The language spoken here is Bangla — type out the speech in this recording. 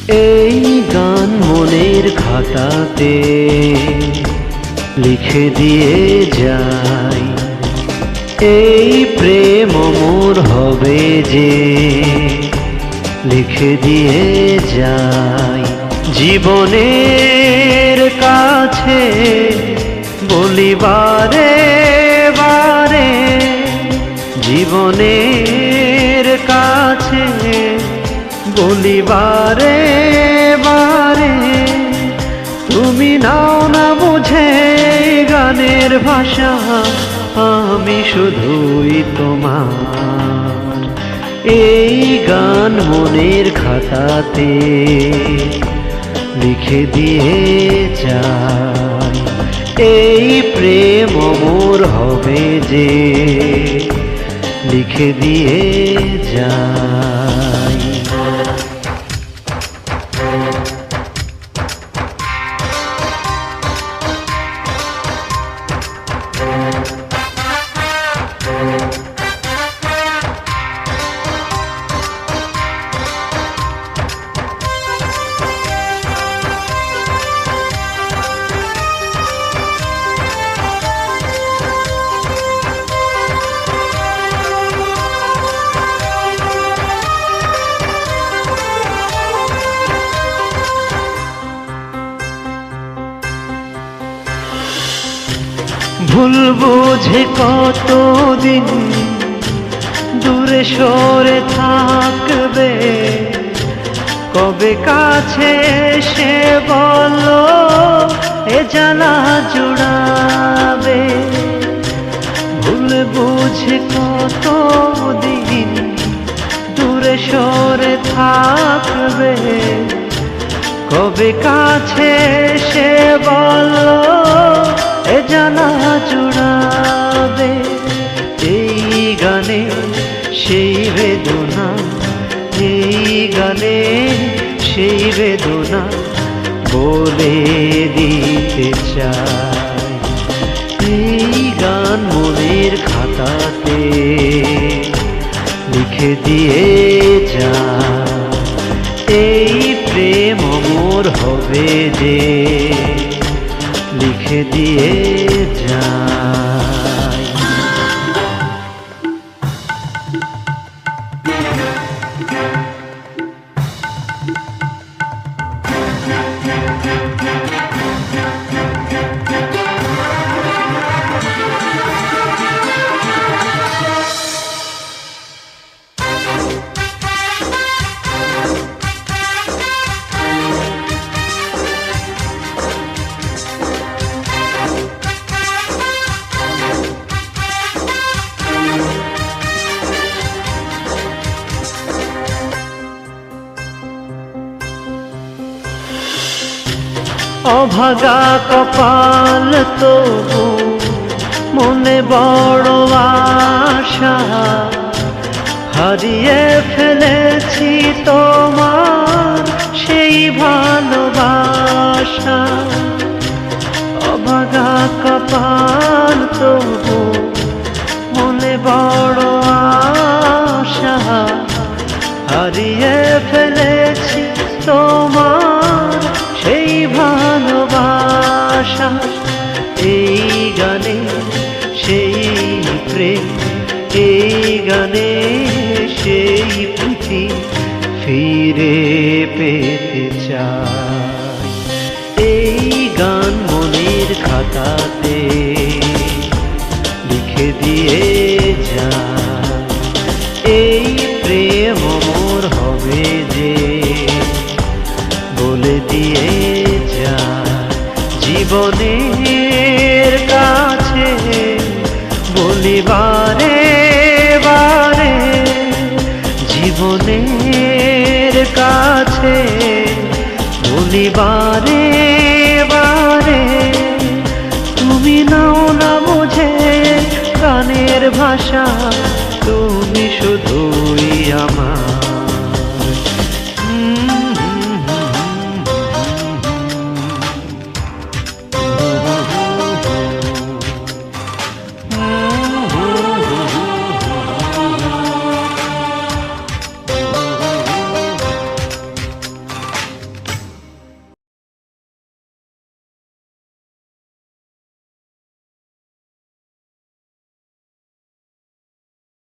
এই গান মনের খাতাতে লিখে দিয়ে যাই, এই প্রেম মোর হবে যে লিখে দিয়ে যাই। জীবনের কাছে বলিবারে বারে, জীবনের কাছে বলিবারে বারে, তুমি নাও না বুঝে গানের ভাষা, আমি শুধুই তোমার। এই গান মনের খাতাতে লিখে দিয়ে যাই, এই প্রেম মোর হবে যে লিখে দিয়ে যাই। ভুল বুঝে কতদিন দূরে সরে থাকবে, কবে কাছে এসে বলো এ জ্বালা জুড়াবে। ভুল বুঝে কতদিন দূরে সরে থাকবে, কবে কাছে এসে বলো এ জ্বালা জুড়াবে। এই গানে সেই বেদনা, এই গানে সেই বেদনা বলে দিতে চাই। এই গান মনের খাতাতে লিখে দিয়ে যাই, এই প্রেম মোর হবে যে লিখে দিয়ে যাই। অভাগা কপাল তবু মনে বড় আশা, হারিয়ে ফেলেছি তোমার সেই ভালোবাসা। অভাগা কপাল তবু মনে বড় আশা, হারিয়ে ফেলেছি তোমার সেই ভালোবাসা। এই গানে সেই প্রেম, এই গানে সেই প্রীতি ফিরে পেতে চাই। এই গান মনের খাতাতে লিখে দিয়ে যাই, এই প্রেম মোর হবে যে বলে দিয়ে যাই। জীবনের কাছে বলিবারে বারে, জীবনের কাছে বলিবারে বারে, তুমি নাও না বুঝে গানের ভাষা, তুমি শুধুই আমার।